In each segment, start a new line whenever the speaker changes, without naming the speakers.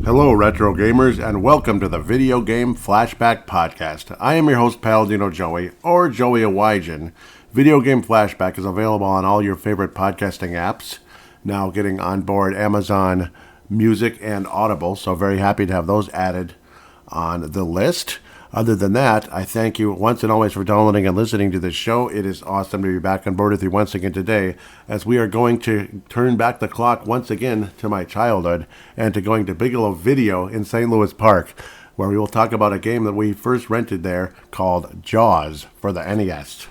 Hello, retro gamers, and welcome to the Video Game Flashback Podcast. I am your host, Paladino Joey, or Joey Awajan. Video Game Flashback is available on all your favorite podcasting apps. Now getting on board Amazon Music and Audible, so very happy to have those added on the list. Other than that, I thank you once and always for downloading and listening to this show. It is awesome to be back on board with you once again today, as we are going to turn back the clock once again to my childhood and to going to Bigelow Video in St. Louis Park, where we will talk about a game that we first rented there called Jaws for the NES.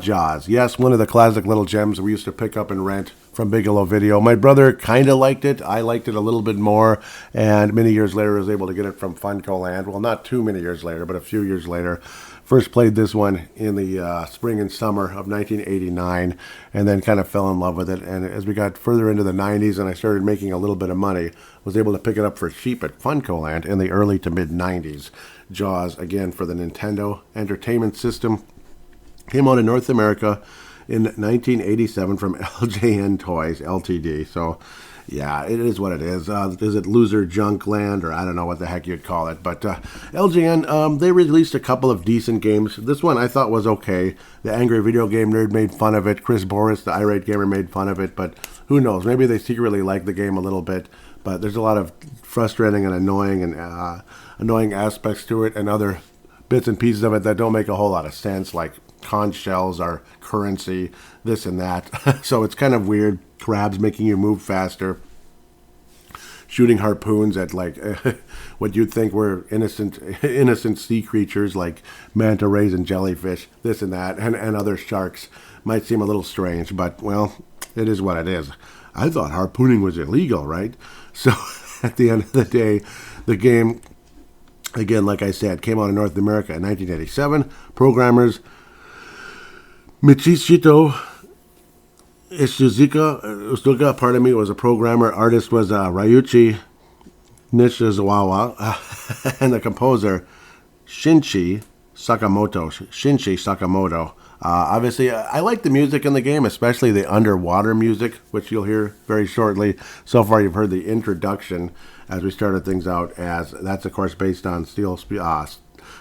Jaws. Yes, one of the classic little gems we used to pick up and rent from Bigelow Video. My brother kind of liked it. I liked it a little bit more, and many years later I was able to get it from Funco Land. Well, not too many years later, but a few years later. First played this one in the spring and summer of 1989, and then kind of fell in love with it. And as we got further into the 90s and I started making a little bit of money, was able to pick it up for cheap at Funco Land in the early to mid 90s. Jaws, again, for the Nintendo Entertainment System. Came out in North America in 1987 from LJN Toys Ltd. So, yeah, it is what it is. Is it Loser Junk Land, or I don't know what the heck you'd call it. But LJN, they released a couple of decent games. This one I thought was okay. The Angry Video Game Nerd made fun of it. Chris Boris, the Irate Gamer, made fun of it. But who knows? Maybe they secretly like the game a little bit. But there's a lot of frustrating and annoying aspects to it, and other bits and pieces of it that don't make a whole lot of sense, like conch shells are currency, this and that. So it's kind of weird. Crabs making you move faster. Shooting harpoons at like what you'd think were innocent sea creatures like manta rays and jellyfish, this and that, and other sharks. Might seem a little strange, but well, it is what it is. I thought harpooning was illegal, right? So at the end of the day, the game, again, like I said, came out in North America in 1987. Programmers Michishito Usuka, was a programmer. Artist was Ryuichi Nishizawa, and the composer Shinji Sakamoto. Obviously, I like the music in the game, especially the underwater music, which you'll hear very shortly. So far, you've heard the introduction as we started things out, as that's, of course, based on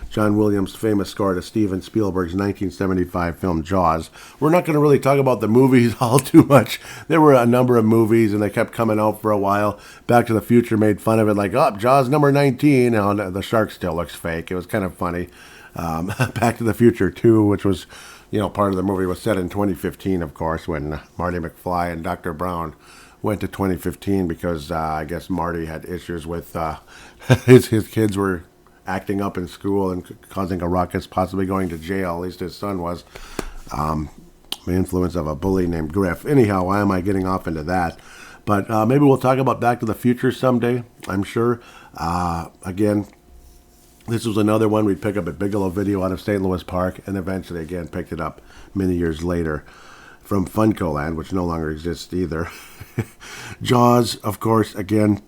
John Williams' famous score to Steven Spielberg's 1975 film Jaws. We're not going to really talk about the movies all too much. There were a number of movies, and they kept coming out for a while. Back to the Future made fun of it, like, oh, Jaws number 19, and the shark still looks fake. It was kind of funny. Back to the Future 2, which was, part of the movie, was set in 2015, of course, when Marty McFly and Dr. Brown went to 2015 because I guess Marty had issues with his kids were acting up in school and causing a ruckus, possibly going to jail. At least his son was. The influence of a bully named Griff. Anyhow, why am I getting off into that? But maybe we'll talk about Back to the Future someday, I'm sure. Again, this was another one we'd pick up at Bigelow Video out of St. Louis Park, and eventually, again, picked it up many years later from Funco Land, which no longer exists either. Jaws, of course, again,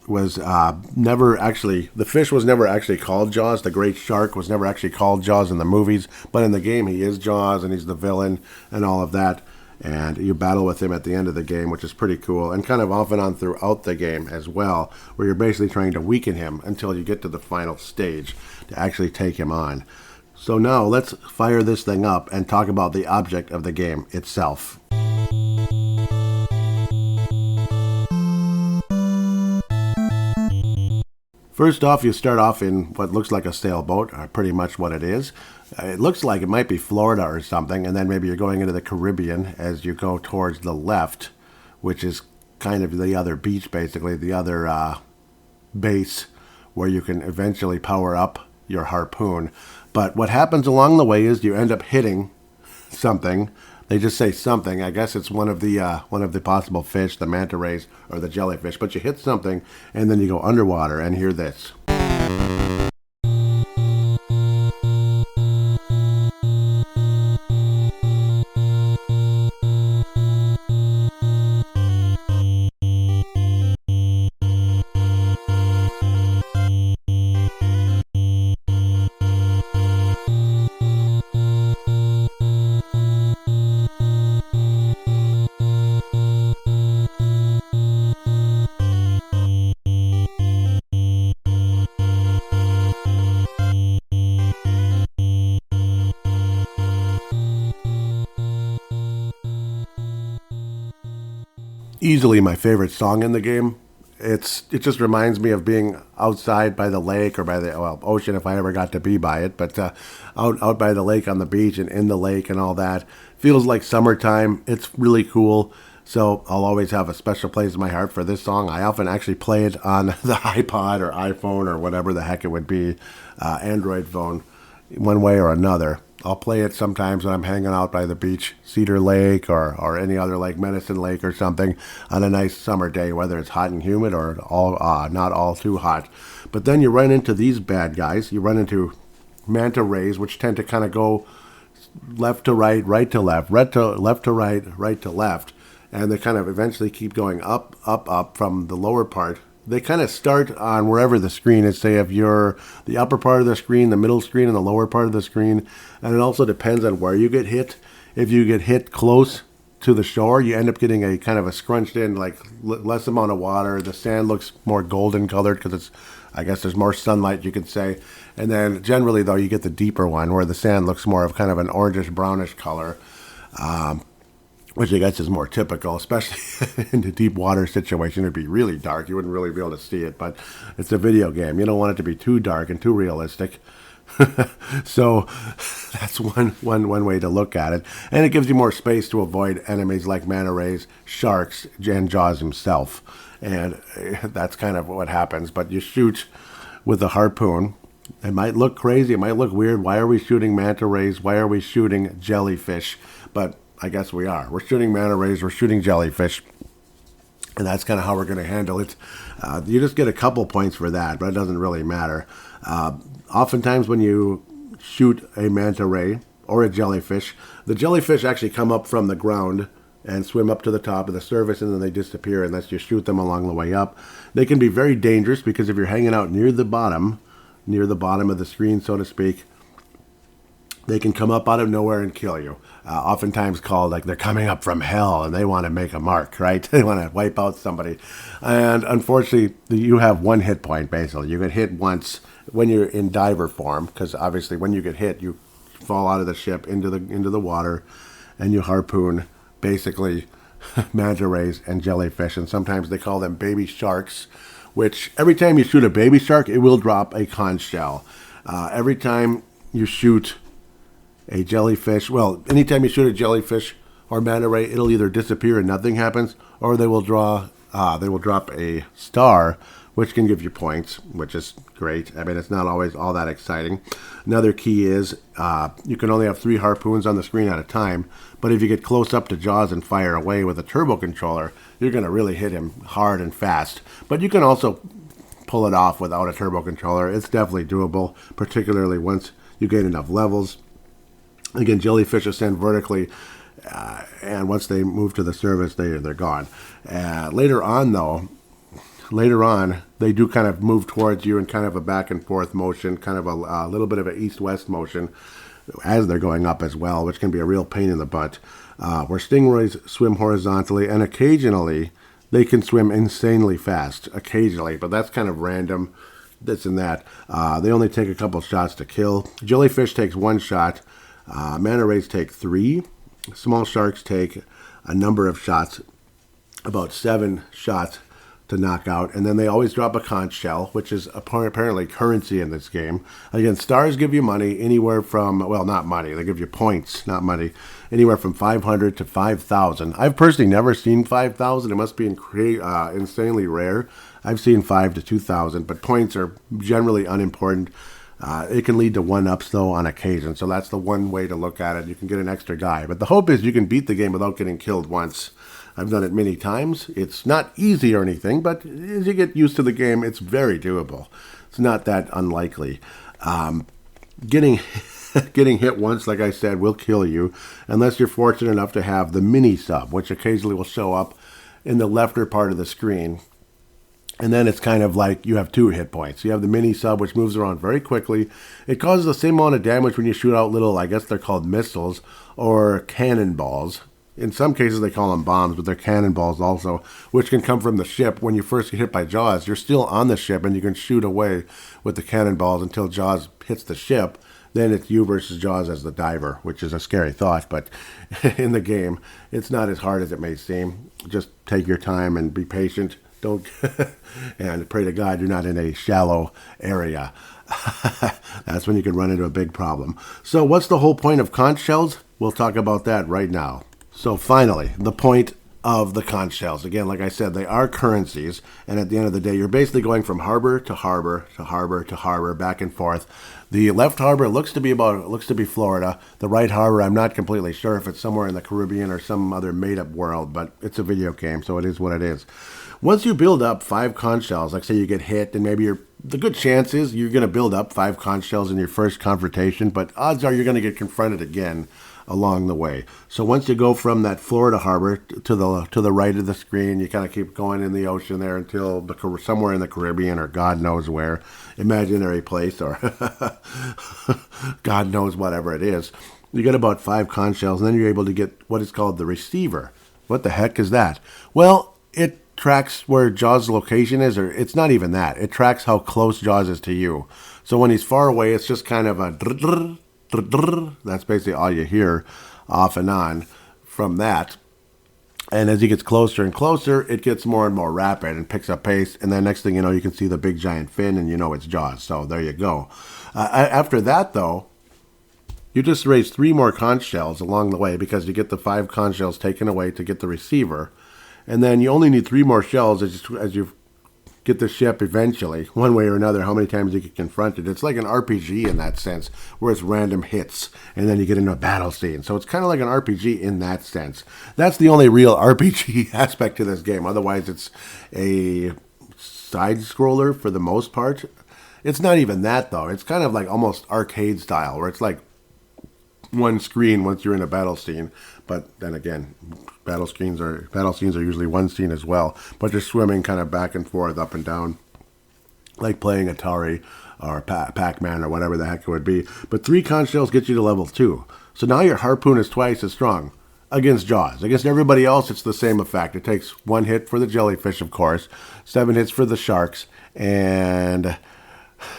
was the fish was never actually called Jaws. The great shark was never actually called Jaws in the movies, but in the game he is Jaws, and he's the villain and all of that. And you battle with him at the end of the game, which is pretty cool, and kind of off and on throughout the game as well, where you're basically trying to weaken him until you get to the final stage to actually take him on. So now let's fire this thing up and talk about the object of the game itself. First off, you start off in what looks like a sailboat, pretty much what it is. It looks like it might be Florida or something, and then maybe you're going into the Caribbean as you go towards the left, which is kind of the other beach, basically, the other base where you can eventually power up your harpoon. But what happens along the way is you end up hitting something. They just say something. I guess it's one of the possible fish, the manta rays or the jellyfish. But you hit something, and then you go underwater and hear this. easily my favorite song in the game. It just reminds me of being outside by the lake or by the ocean if I ever got to be by it, but out by the lake on the beach and in the lake and all that. Feels like summertime. It's really cool. So I'll always have a special place in my heart for this song. I often actually play it on the iPod or iPhone or whatever the heck it would be, Android phone, one way or another. I'll play it sometimes when I'm hanging out by the beach, Cedar Lake or any other lake, Medicine Lake or something, on a nice summer day, whether it's hot and humid or all not all too hot. But then you run into these bad guys. You run into manta rays, which tend to kind of go left to right, right to left, left to right, right to left, and they kind of eventually keep going up, up, up from the lower part. They kind of start on wherever the screen is. Say if you're the upper part of the screen, the middle screen, and the lower part of the screen. And it also depends on where you get hit. If you get hit close to the shore, you end up getting a kind of a scrunched in, like less amount of water. The sand looks more golden colored because it's, I guess there's more sunlight, you could say. And then generally, though, you get the deeper one where the sand looks more of kind of an orangish, brownish color. Which I guess is more typical, especially in the deep water situation. It'd be really dark. You wouldn't really be able to see it, but it's a video game. You don't want it to be too dark and too realistic. So that's one way to look at it. And it gives you more space to avoid enemies like manta rays, sharks, and Jaws himself. And that's kind of what happens. But you shoot with a harpoon. It might look crazy. It might look weird. Why are we shooting manta rays? Why are we shooting jellyfish? But I guess we are. We're shooting manta rays. We're shooting jellyfish. And that's kind of how we're going to handle it. You just get a couple points for that, but it doesn't really matter. Oftentimes when you shoot a manta ray or a jellyfish, the jellyfish actually come up from the ground and swim up to the top of the surface, and then they disappear unless you shoot them along the way up. They can be very dangerous because if you're hanging out near the bottom of the screen, so to speak, they can come up out of nowhere and kill you. Oftentimes called like they're coming up from hell and they want to make a mark, right? They want to wipe out somebody. And unfortunately, you have one hit point, basically. You get hit once when you're in diver form, because obviously when you get hit, you fall out of the ship into the water and you harpoon, basically, manta rays and jellyfish. And sometimes they call them baby sharks, which every time you shoot a baby shark, it will drop a conch shell. Every time you shoot a jellyfish, well, anytime you shoot a jellyfish or manta ray, it'll either disappear and nothing happens, or they will drop a star, which can give you points, which is great. I mean, it's not always all that exciting. Another key is you can only have 3 harpoons on the screen at a time, but if you get close up to Jaws and fire away with a turbo controller, you're going to really hit him hard and fast. But you can also pull it off without a turbo controller. It's definitely doable, particularly once you get enough levels. Again, jellyfish ascend vertically, and once they move to the surface, they're gone. Later on, they do kind of move towards you in kind of a back and forth motion, kind of a little bit of an east-west motion as they're going up as well, which can be a real pain in the butt. Where stingrays swim horizontally, and occasionally they can swim insanely fast, occasionally, but that's kind of random, this and that. They only take a couple shots to kill. Jellyfish takes 1 shot. Manta rays take 3. Small sharks take a number of shots, about 7 shots to knock out, and then they always drop a conch shell, which is apparently currency in this game. Again, stars give you money anywhere from, well, not money, they give you points, not money, anywhere from 500 to 5,000. I've personally never seen 5,000. It must be insanely rare. I've seen 5 to 2,000, but points are generally unimportant. It can lead to 1-ups, though, on occasion. So that's the one way to look at it. You can get an extra guy. But the hope is you can beat the game without getting killed once. I've done it many times. It's not easy or anything, but as you get used to the game, it's very doable. It's not that unlikely. Getting hit once, like I said, will kill you, unless you're fortunate enough to have the mini sub, which occasionally will show up in the lefter part of the screen. And then it's kind of like you have 2 hit points. You have the mini sub, which moves around very quickly. It causes the same amount of damage when you shoot out little, I guess they're called missiles or cannonballs. In some cases they call them bombs, but they're cannonballs also, which can come from the ship. When you first get hit by Jaws, you're still on the ship and you can shoot away with the cannonballs until Jaws hits the ship. Then it's you versus Jaws as the diver, which is a scary thought, but in the game, it's not as hard as it may seem. just take your time and be patient. Don't and pray to God you're not in a shallow area. That's when you can run into a big problem. So what's the whole point of conch shells? We'll talk about that right now. So finally, the point of the conch shells. Again, like I said, they are currencies, and at the end of the day, you're basically going from harbor to harbor to harbor to harbor, back and forth. The left harbor looks to be Florida. The right harbor, I'm not completely sure if it's somewhere in the Caribbean or some other made-up world, but it's a video game, so it is what it is. Once you build up 5 conch shells, like say you get hit, and maybe the good chance is you're going to build up 5 conch shells in your first confrontation, but odds are you're going to get confronted again along the way. So once you go from that Florida harbor to the right of the screen, you kind of keep going in the ocean there until somewhere in the Caribbean or God knows where, imaginary place, or God knows whatever it is. You get about 5 conch shells, and then you're able to get what is called the receiver. What the heck is that? Well, it tracks where Jaws' location is, or it's not even that. It tracks how close Jaws is to you. So when he's far away, it's just kind of a drrr, that's basically all you hear off and on from that. And as he gets closer and closer, it gets more and more rapid and picks up pace. And then next thing you know, you can see the big giant fin, and you know it's Jaws. So there you go. After that, though, you just raise 3 more conch shells along the way, because you get the 5 conch shells taken away to get the receiver. And then you only need 3 more shells as you get the ship eventually, one way or another, how many times you get confronted. It's like an RPG in that sense, where it's random hits, and then you get into a battle scene. So it's kind of like an RPG in that sense. That's the only real RPG aspect to this game. Otherwise, it's a side-scroller for the most part. It's not even that, though. It's kind of like almost arcade style, where it's like one screen once you're in a battle scene. But then again, battle scenes are usually one scene as well. But you're swimming kind of back and forth, up and down, like playing Atari or Pac-Man or whatever the heck it would be. But 3 conch shells get you to level 2. So now your harpoon is twice as strong against Jaws. Against everybody else, it's the same effect. It takes 1 hit for the jellyfish, of course, 7 hits for the sharks, and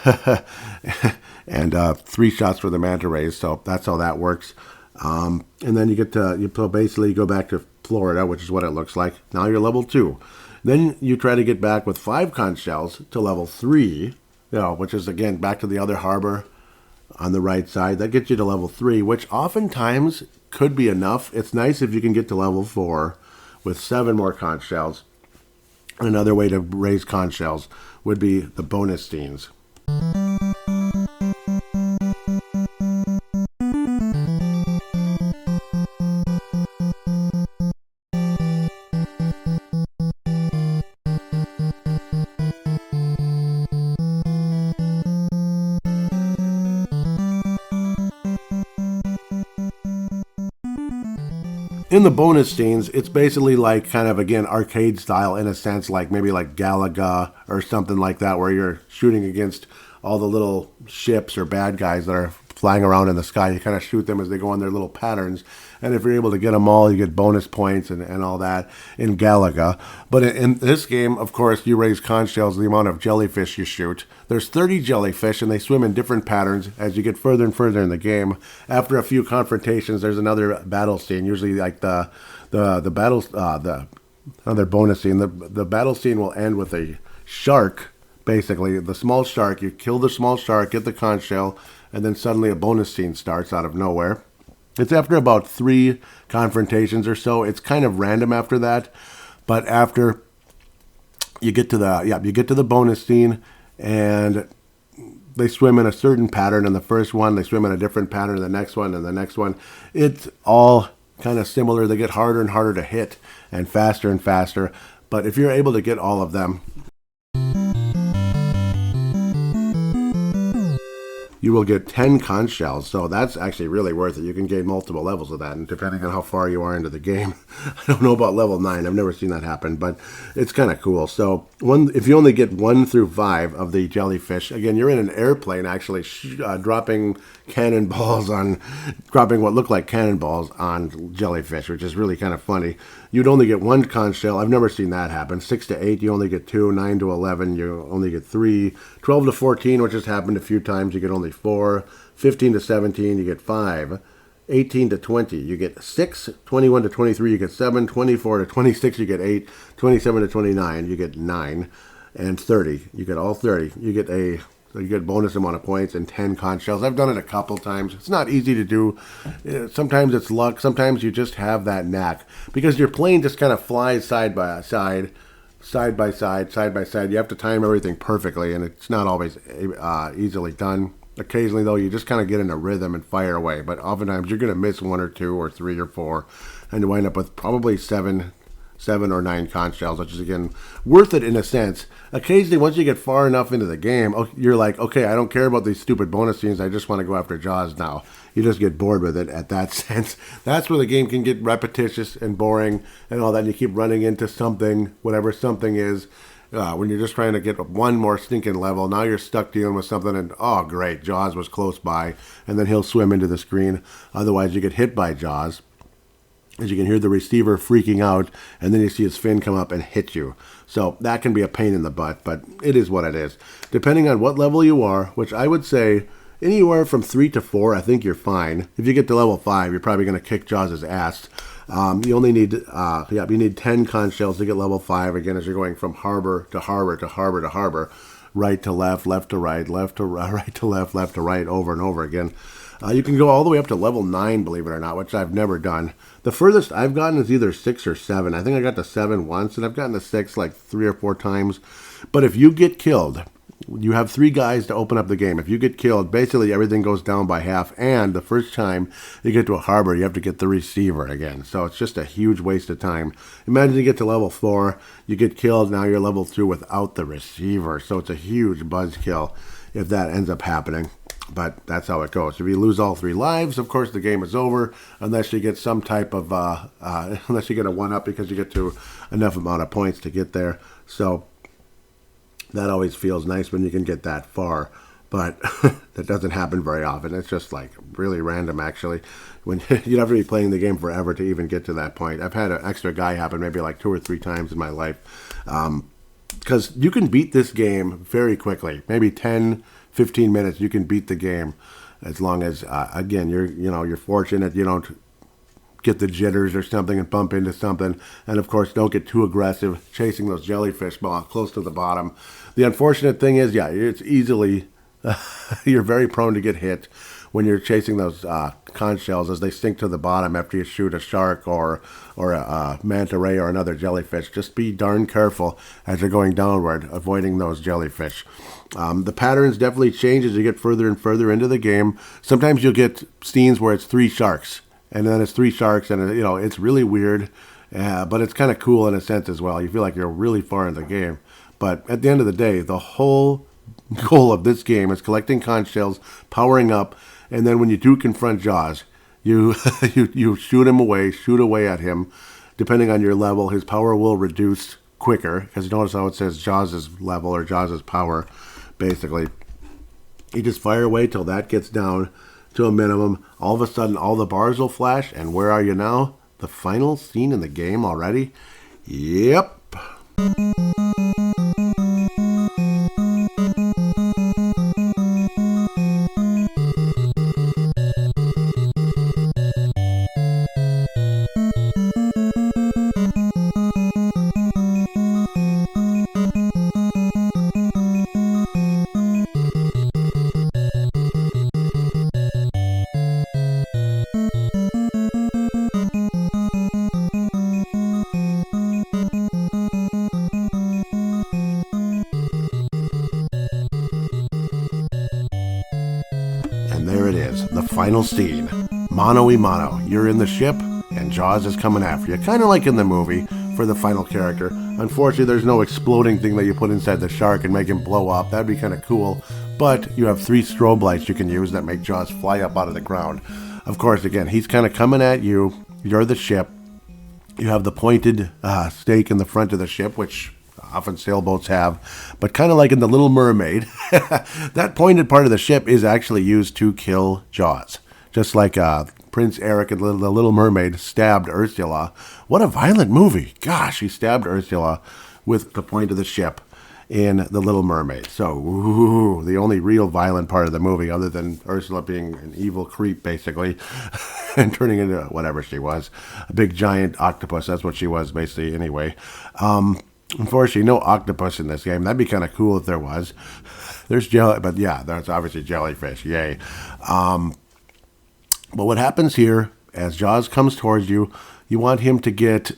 3 shots for the manta rays. So that's how that works. And then you basically go back to Florida, which is what it looks like. Now you're level 2. Then you try to get back with 5 conch shells to level 3, which is again back to the other harbor on the right side. That gets you to level 3, which oftentimes could be enough. It's nice if you can get to level 4 with 7 more conch shells. Another way to raise conch shells would be the bonus scenes. In the bonus scenes, it's basically like kind of, again, arcade style in a sense, like maybe like Galaga or something like that, where you're shooting against all the little ships or bad guys that are flying around in the sky. You kind of shoot them as they go on their little patterns. And if you're able to get them all, you get bonus points and all that in Galaga. But in this game, of course, you raise conch shells the amount of jellyfish you shoot. There's 30 jellyfish, and they swim in different patterns as you get further and further in the game. After a few confrontations, there's another battle scene, usually like the another bonus scene. The battle scene will end with a shark, basically, the small shark. You kill the small shark, get the conch shell, and then suddenly a bonus scene starts out of nowhere. It's after about 3 confrontations or so. It's kind of random after that, but after you get to the bonus scene, and they swim in a certain pattern in the first one. They swim in a different pattern in the next one, and the next one. It's all kind of similar. They get harder and harder to hit, and faster. But if you're able to get all of them, you will get 10 conch shells, so that's actually really worth it. You can gain multiple levels of that, and depending on how far you are into the game. I don't know about level 9. I've never seen that happen, but it's kind of cool. So if you only get 1 through 5 of the jellyfish, again, you're in an airplane actually dropping what look like cannonballs on jellyfish, which is really kind of funny. You'd only get 1 conch shell. I've never seen that happen. 6 to 8, you only get 2. 9 to 11, you only get 3. 12 to 14, which has happened a few times, you get only 4. 15 to 17, you get 5. 18 to 20, you get 6, 21 to 23, you get 7, 24 to 26, you get 8, 27 to 29, you get 9, and 30, you get all 30. You get bonus amount of points and 10 conch shells. I've done it a couple times. It's not easy to do. Sometimes it's luck. Sometimes you just have that knack because your plane just kind of flies side by side. Side by side, side by side. You have to time everything perfectly, and it's not always easily done. Occasionally, though, you just kind of get in a rhythm and fire away. But oftentimes, you're going to miss 1 or 2 or 3 or 4, and you wind up with probably 7 or 9 conch shells, which is, again, worth it in a sense. Occasionally, once you get far enough into the game, you're like, okay, I don't care about these stupid bonus scenes. I just want to go after Jaws now. You just get bored with it at that sense. That's where the game can get repetitious and boring and all that. And you keep running into something, whatever something is. When you're just trying to get one more stinking level, now you're stuck dealing with something and, oh, great, Jaws was close by. And then he'll swim into the screen. Otherwise, you get hit by Jaws. As you can hear the receiver freaking out, and then you see his fin come up and hit you. So that can be a pain in the butt, but it is what it is. Depending on what level you are, which I would say anywhere from 3 to 4, I think you're fine. If you get to level 5, you're probably going to kick Jaws' ass. You only need, you need 10 conch shells to get level 5, again, as you're going from harbor to harbor to harbor to harbor, right to left, left to right, left to right to left, left to right, over and over again. You can go all the way up to level 9, believe it or not, which I've never done. The furthest I've gotten is either 6 or 7. I think I got to 7 once, and I've gotten to 6 like 3 or 4 times. But if you get killed, you have 3 guys to open up the game. If you get killed, basically everything goes down by half. And the first time you get to a harbor, you have to get the receiver again. So it's just a huge waste of time. Imagine you get to level 4, you get killed, now you're level 2 without the receiver. So it's a huge buzzkill if that ends up happening. But that's how it goes. If you lose all 3 lives, of course, the game is over, unless you get some type of, unless you get a 1-up because you get to enough amount of points to get there. So that always feels nice when you can get that far. But that doesn't happen very often. It's just like really random, actually. When you'd have to be playing the game forever to even get to that point. I've had an extra guy happen maybe like 2 or 3 times in my life. Because you can beat this game very quickly. Maybe 10, 15 minutes, you can beat the game, as long as again you're fortunate you don't get the jitters or something and bump into something, and of course don't get too aggressive chasing those jellyfish close to the bottom. The unfortunate thing is, it's easily you're very prone to get hit when you're chasing those conch shells as they sink to the bottom after you shoot a shark or a manta ray or another jellyfish. Just be darn careful as you're going downward, avoiding those jellyfish. The patterns definitely change as you get further and further into the game. Sometimes you'll get scenes where it's 3 sharks, and then it's 3 sharks, and it's really weird, but it's kind of cool in a sense as well. You feel like you're really far in the game. But at the end of the day, the whole goal of this game is collecting conch shells, powering up, and then when you do confront Jaws, you you shoot away at him. Depending on your level, his power will reduce quicker, because notice how it says Jaws' level or Jaws' power. Basically, you just fire away till that gets down to a minimum. All of a sudden, all the bars will flash, and where are you now? The final scene in the game already? Yep. Final scene. Mano a mano. You're in the ship, and Jaws is coming after you. Kind of like in the movie for the final character. Unfortunately, there's no exploding thing that you put inside the shark and make him blow up. That'd be kind of cool. But you have 3 strobe lights you can use that make Jaws fly up out of the ground. Of course, again, he's kind of coming at you. You're the ship. You have the pointed stake in the front of the ship, which often sailboats have, but kind of like in The Little Mermaid, that pointed part of the ship is actually used to kill Jaws. Just like Prince Eric in The Little Mermaid stabbed Ursula. What a violent movie. Gosh, he stabbed Ursula with the point of the ship. in The Little Mermaid. So, ooh, the only real violent part of the movie, other than Ursula being an evil creep, basically, and turning into whatever she was, a big giant octopus. That's what she was, basically, anyway. Unfortunately, no octopus in this game. That'd be kind of cool if there was. There's jelly, but yeah, there's obviously jellyfish. Yay. But what happens here, as Jaws comes towards you, you want him to get,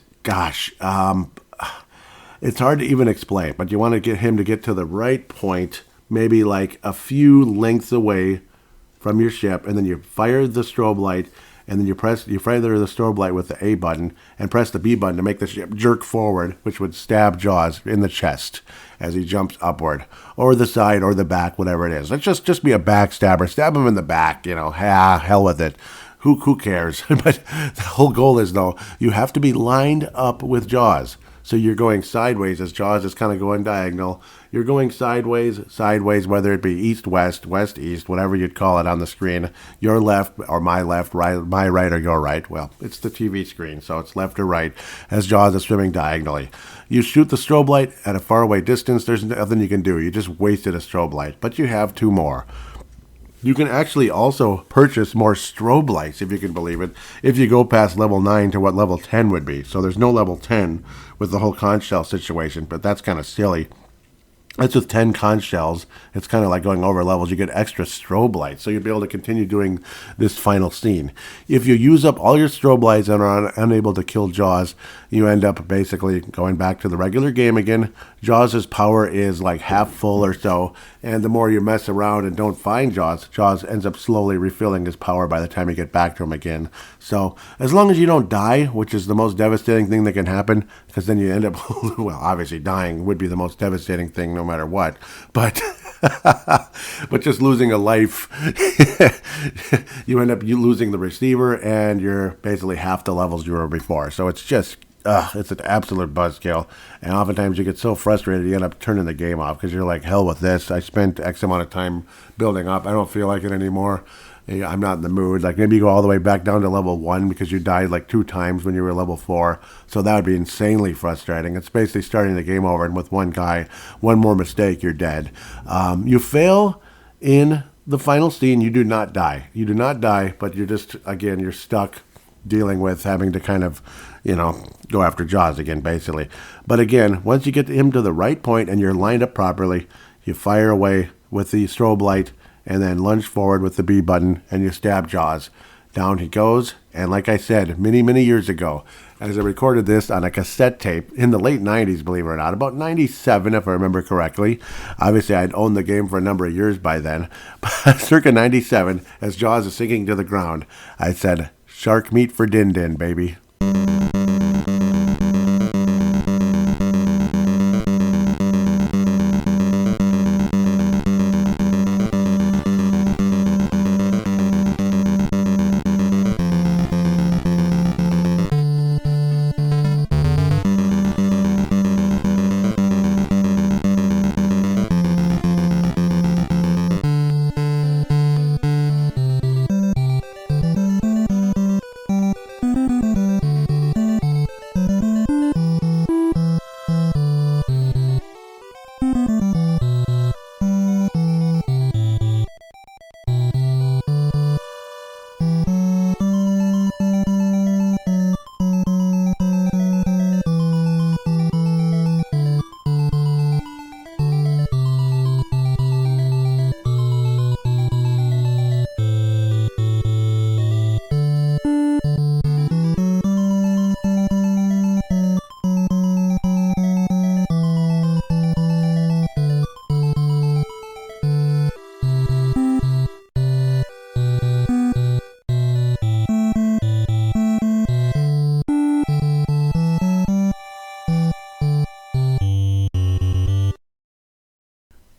it's hard to even explain, but you want to get him to get to the right point, maybe like a few lengths away from your ship, and then you fire the strobe light, and then you fire the strobe light with the A button, and press the B button to make the ship jerk forward, which would stab Jaws in the chest as he jumps upward, or the side, or the back, whatever it is. Let's just be a backstabber. Stab him in the back, hell with it. Who cares? But the whole goal is, though, you have to be lined up with Jaws. So you're going sideways as Jaws is kind of going diagonal. You're going sideways, whether it be east, west, west, east, whatever you'd call it on the screen. Your left or my left, right, my right or your right. Well, it's the TV screen, so it's left or right as Jaws is swimming diagonally. You shoot the strobe light at a faraway distance. There's nothing you can do. You just wasted a strobe light, but you have 2 more. You can actually also purchase more strobe lights, if you can believe it, if you go past level 9 to what level 10 would be. So there's no level 10 with the whole conch shell situation, but that's kind of silly. That's with 10 conch shells. It's kind of like going over levels. You get extra strobe lights, so you'll be able to continue doing this final scene. If you use up all your strobe lights and are unable to kill Jaws, you end up basically going back to the regular game again. Jaws' power is like half full or so, and the more you mess around and don't find Jaws, Jaws ends up slowly refilling his power by the time you get back to him again. So as long as you don't die, which is the most devastating thing that can happen, because then you end up, well, obviously dying would be the most devastating thing no matter what, but but just losing a life, you end up losing the receiver, and you're basically half the levels you were before. So it's just, it's an absolute buzzkill, and oftentimes you get so frustrated you end up turning the game off because you're like, hell with this. I spent X amount of time building up. I don't feel like it anymore. I'm not in the mood. Like maybe you go all the way back down to level 1 because you died like 2 times when you were level 4. So that would be insanely frustrating. It's basically starting the game over, and with one more mistake, you're dead. You fail in the final scene. You do not die. You do not die, but you're just, again, you're stuck dealing with having to kind of, go after Jaws again, basically. But again, once you get him to the right point and you're lined up properly, you fire away with the strobe light, and then lunge forward with the B button, and you stab Jaws. Down he goes, and like I said, many, many years ago, as I recorded this on a cassette tape in the late 90s, believe it or not, about 97, if I remember correctly. Obviously, I'd owned the game for a number of years by then, but circa 97, as Jaws is sinking to the ground, I said, shark meat for Din Din, baby.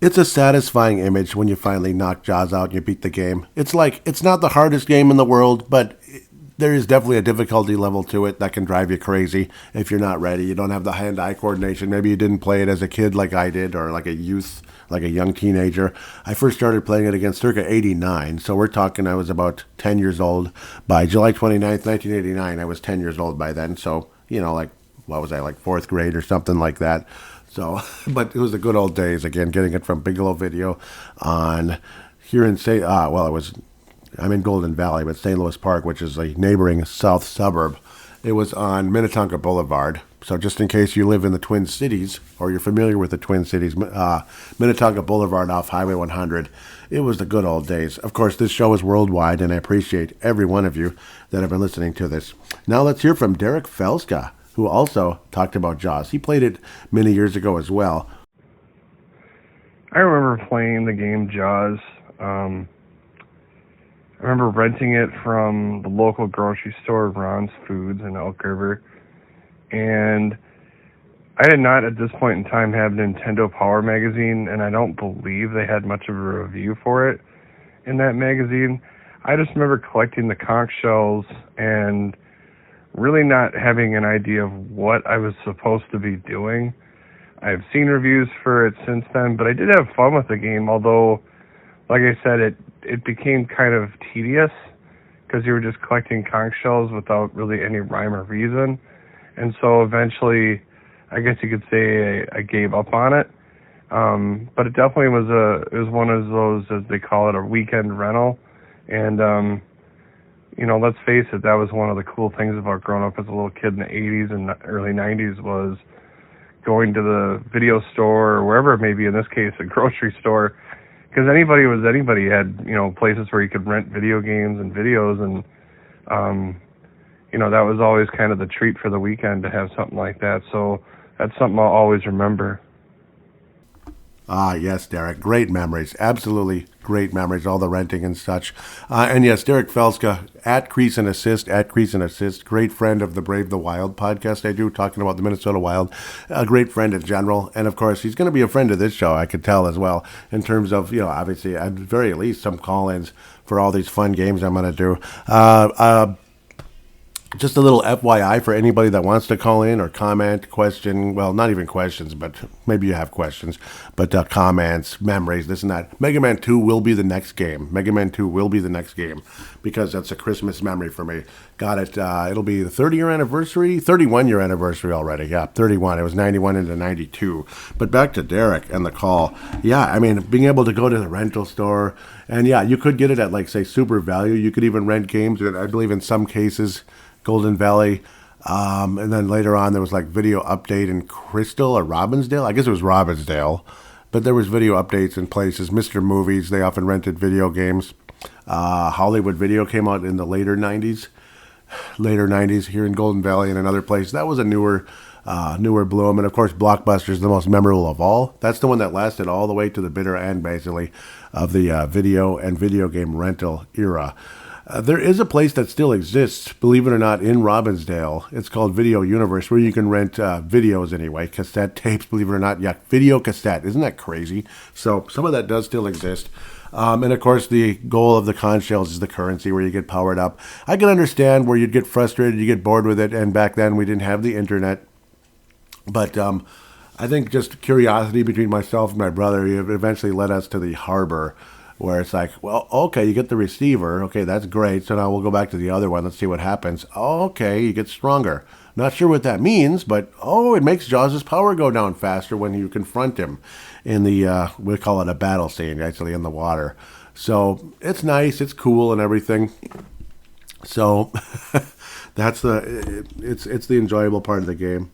It's a satisfying image when you finally knock Jaws out and you beat the game. It's not the hardest game in the world, but there is definitely a difficulty level to it that can drive you crazy if you're not ready. You don't have the hand-eye coordination. Maybe you didn't play it as a kid like I did, or like a young teenager. I first started playing it against circa 89, so we're talking I was about 10 years old. By July 29th, 1989, I was 10 years old by then, so, what was I, like 4th grade or something like that. So, but it was the good old days again, getting it from Bigelow Video on here in I'm in Golden Valley, but St. Louis Park, which is a neighboring south suburb. It was on Minnetonka Boulevard. So just in case you live in the Twin Cities or you're familiar with the Twin Cities, Minnetonka Boulevard off Highway 100, it was the good old days. Of course, this show is worldwide, and I appreciate every one of you that have been listening to this. Now let's hear from Derek Felska, who also talked about Jaws. He played it many years ago as well.
I remember playing the game Jaws. I remember renting it from the local grocery store, Ron's Foods in Elk River. And I did not at this point in time have Nintendo Power Magazine, and I don't believe they had much of a review for it in that magazine. I just remember collecting the conch shells and really not having an idea of what I was supposed to be doing. I've seen reviews for it since then, but I did have fun with the game, although, like I said, it became kind of tedious because you were just collecting conch shells without really any rhyme or reason. And so eventually, I guess you could say I gave up on it. But it definitely was one of those, as they call it, a weekend rental. And, let's face it, that was one of the cool things about growing up as a little kid in the 80s and early 90s was going to the video store or wherever it may be, in this case, a grocery store. Because anybody had, places where you could rent video games and videos, and, that was always kind of the treat for the weekend to have something like that. So that's something I'll always remember.
Ah, yes, Derek. Great memories. Absolutely great memories, all the renting and such. And yes, Derek Felska, at Crease and Assist, great friend of the Brave the Wild podcast I do, talking about the Minnesota Wild. A great friend in general. And, of course, he's going to be a friend of this show, I could tell as well, in terms of, obviously, at the very least, some call-ins for all these fun games I'm going to do. Just a little FYI for anybody that wants to call in or comment, question, well, not even questions, but maybe you have questions, but comments, memories, this and that. Mega Man 2 will be the next game. Mega Man 2 will be the next game because that's a Christmas memory for me. Got it. It'll be the 31-year anniversary already. Yeah, 31. It was 91 into 92. But back to Derek and the call. Yeah, I mean, being able to go to the rental store, and yeah, you could get it at, like, say, Super Value. You could even rent games, I believe in some cases, Golden Valley, and then later on there was like Video Update in Crystal or Robbinsdale. I guess it was Robbinsdale, but there was video updates in places. Mr. Movies, they often rented video games. Hollywood Video came out in the later 90s here in Golden Valley and another place. That was a newer bloom. And of course, Blockbuster is the most memorable of all. That's the one that lasted all the way to the bitter end, basically, of the video and video game rental era. There is a place that still exists, believe it or not, in Robbinsdale. It's called Video Universe, where you can rent videos anyway, cassette tapes, believe it or not. Yeah, video cassette. Isn't that crazy? So some of that does still exist. And of course, the goal of the conch shells is the currency where you get powered up. I can understand where you'd get frustrated, you get bored with it, and back then we didn't have the internet. But I think just curiosity between myself and my brother eventually led us to the harbor, where it's like, well, okay, you get the receiver. Okay, that's great. So now we'll go back to the other one. Let's see what happens. Okay, you get stronger. Not sure what that means, but, it makes Jaws' power go down faster when you confront him in the, we call it a battle scene, actually, in the water. So it's nice. It's cool and everything. So that's it's the enjoyable part of the game.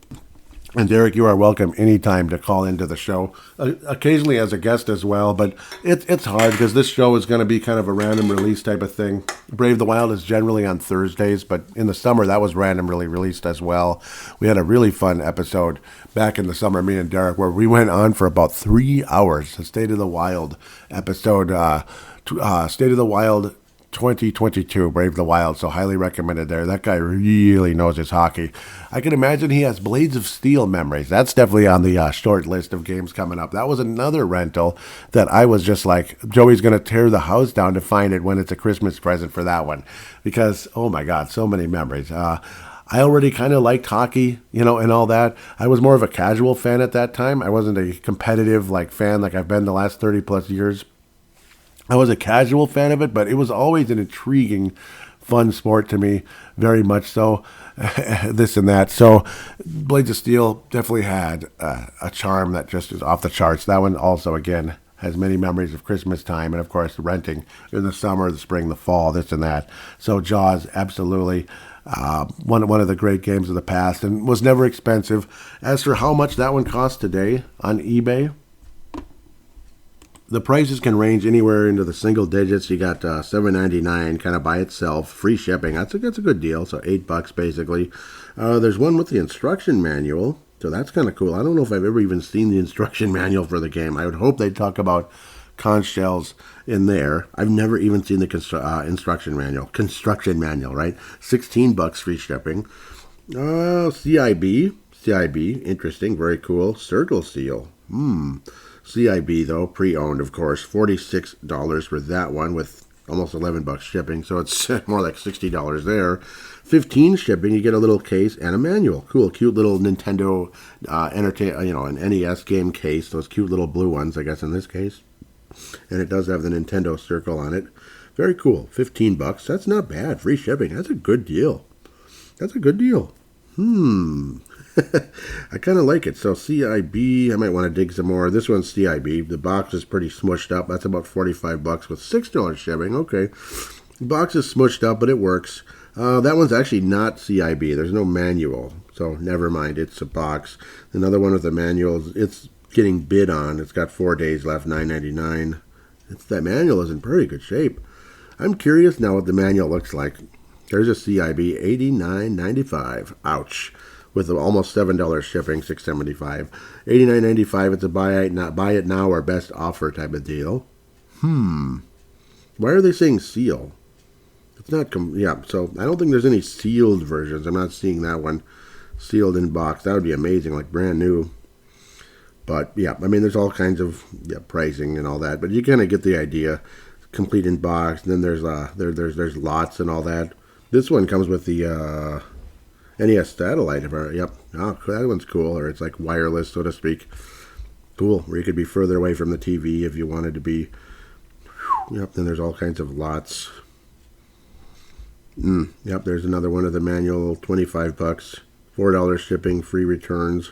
And Derek, you are welcome anytime to call into the show, occasionally as a guest as well, but it's hard because this show is going to be kind of a random release type of thing. Brave the Wild is generally on Thursdays, but in the summer that was randomly released as well. We had a really fun episode back in the summer, me and Derek, where we went on for about 3 hours, a State of the Wild episode, State of the Wild 2022, Brave the Wild, so highly recommended there. That guy really knows his hockey. I can imagine he has Blades of Steel memories. That's definitely on the short list of games coming up. That was another rental that I was just like, Joey's going to tear the house down to find it when it's a Christmas present for that one. Because, oh my God, so many memories. I already kind of liked hockey, and all that. I was more of a casual fan at that time. I wasn't a competitive fan like I've been the last 30 plus years. I was a casual fan of it, but it was always an intriguing fun sport to me, very much so. This and that. So Blades of Steel definitely had a charm that just is off the charts. That one also, again, has many memories of Christmas time and, of course, renting in the summer, the spring, the fall, this and that. So Jaws, absolutely one of the great games of the past and was never expensive. As for how much that one costs today on eBay, the prices can range anywhere into the single digits. You got $7.99 kind of by itself, free shipping. That's a good deal. So $8 basically. There's one with the instruction manual, so that's kind of cool. I don't know if I've ever even seen the instruction manual for the game. I would hope they'd talk about conch shells in there. I've never even seen the instruction manual. Construction manual, right? $16 free shipping. CIB, interesting, very cool. Circle Seal. CIB, though, pre-owned, of course, $46 for that one with almost $11 shipping, so it's more like $60 there. $15 shipping, you get a little case and a manual. Cool, cute little Nintendo an NES game case, those cute little blue ones, I guess, in this case. And it does have the Nintendo circle on it. Very cool, $15. That's not bad, free shipping. That's a good deal. I kind of like it. So CIB, I might want to dig some more. This one's CIB. The box is pretty smushed up. That's about $45 with $6 shipping. Okay. The box is smushed up, but it works. That one's actually not CIB. There's no manual. So never mind. It's a box. Another one with a manual. It's getting bid on. It's got 4 days left, $9.99. That manual is in pretty good shape. I'm curious now what the manual looks like. There's a CIB, $89.95. Ouch. With almost $7 shipping, $6.75. $89.95, it's a buy it now or best offer type of deal. Why are they saying seal? It's not, so I don't think there's any sealed versions. I'm not seeing that one sealed in box. That would be amazing, like brand new. But, yeah, I mean, there's all kinds of pricing and all that. But you kind of get the idea. Complete in box, and then there's lots and all that. This one comes with the NES satellite. Yep. Oh, that one's cool. Or it's like wireless, so to speak. Cool. Where you could be further away from the TV if you wanted to be. Yep. Then there's all kinds of lots. Yep. There's another one of the manual. $25. $4 shipping. Free returns.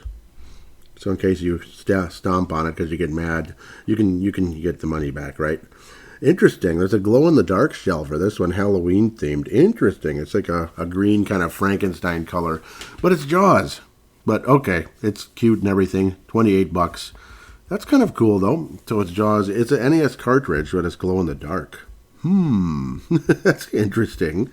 So in case you stomp on it because you get mad, you can get the money back, right? Interesting. There's a glow-in-the-dark shell for this one, Halloween themed. Interesting. It's like a green kind of Frankenstein color, but it's Jaws. But okay, it's cute and everything. $28. That's kind of cool though. So it's Jaws. It's an NES cartridge, but it's glow-in-the-dark. That's interesting.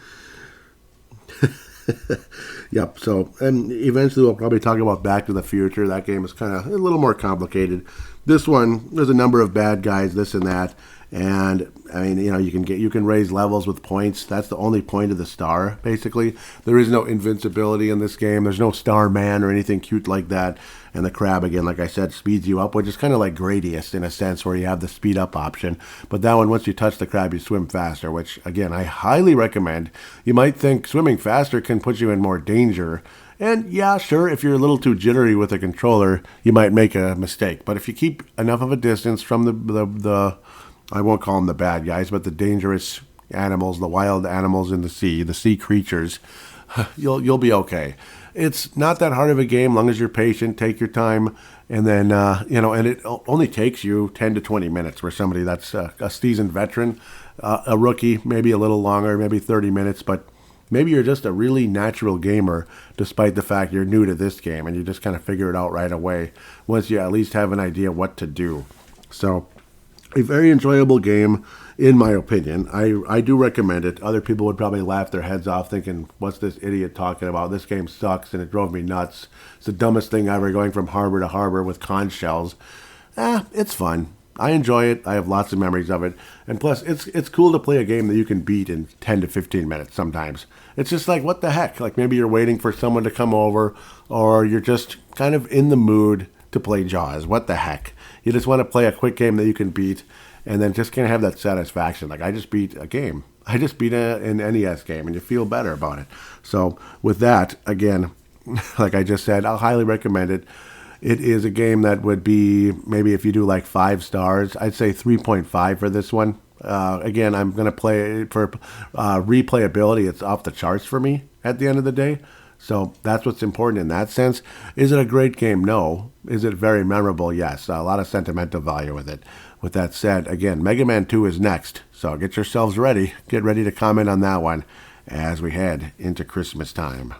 Yep. So, and eventually we'll probably talk about Back to the Future. That game is kind of a little more complicated. This one, there's a number of bad guys, this and that. And I mean, you can raise levels with points. That's the only point of the star, basically. There is no invincibility in this game. There's no Starman or anything cute like that. And the crab, again, like I said, speeds you up, which is kind of like Gradius in a sense, where you have the speed up option. But that one, once you touch the crab, you swim faster, which, again, I highly recommend. You might think swimming faster can put you in more danger. And yeah, sure, if you're a little too jittery with a controller, you might make a mistake. But if you keep enough of a distance from the I won't call them the bad guys, but the dangerous animals, the wild animals in the sea creatures, you'll be okay. It's not that hard of a game, long as you're patient, take your time, and then, and it only takes you 10 to 20 minutes for somebody that's a seasoned veteran, a rookie, maybe a little longer, maybe 30 minutes, but maybe you're just a really natural gamer, despite the fact you're new to this game, and you just kind of figure it out right away, once you at least have an idea what to do. So, a very enjoyable game, in my opinion. I do recommend it. Other people would probably laugh their heads off thinking, what's this idiot talking about? This game sucks, and it drove me nuts. It's the dumbest thing ever, going from harbor to harbor with conch shells. It's fun. I enjoy it. I have lots of memories of it. And plus, it's cool to play a game that you can beat in 10 to 15 minutes sometimes. It's just like, what the heck? Like maybe you're waiting for someone to come over, or you're just kind of in the mood to play Jaws. What the heck? You just want to play a quick game that you can beat, and then just kind of have that satisfaction. Like, I just beat a game. I just beat an NES game, and you feel better about it. So with that, again, like I just said, I'll highly recommend it. It is a game that would be, maybe if you do like 5 stars, I'd say 3.5 for this one. Again, I'm going to play it for replayability. It's off the charts for me at the end of the day. So that's what's important in that sense. Is it a great game? No. Is it very memorable? Yes. A lot of sentimental value with it. With that said, again, Mega Man 2 is next. So get yourselves ready. Get ready to comment on that one as we head into Christmas time.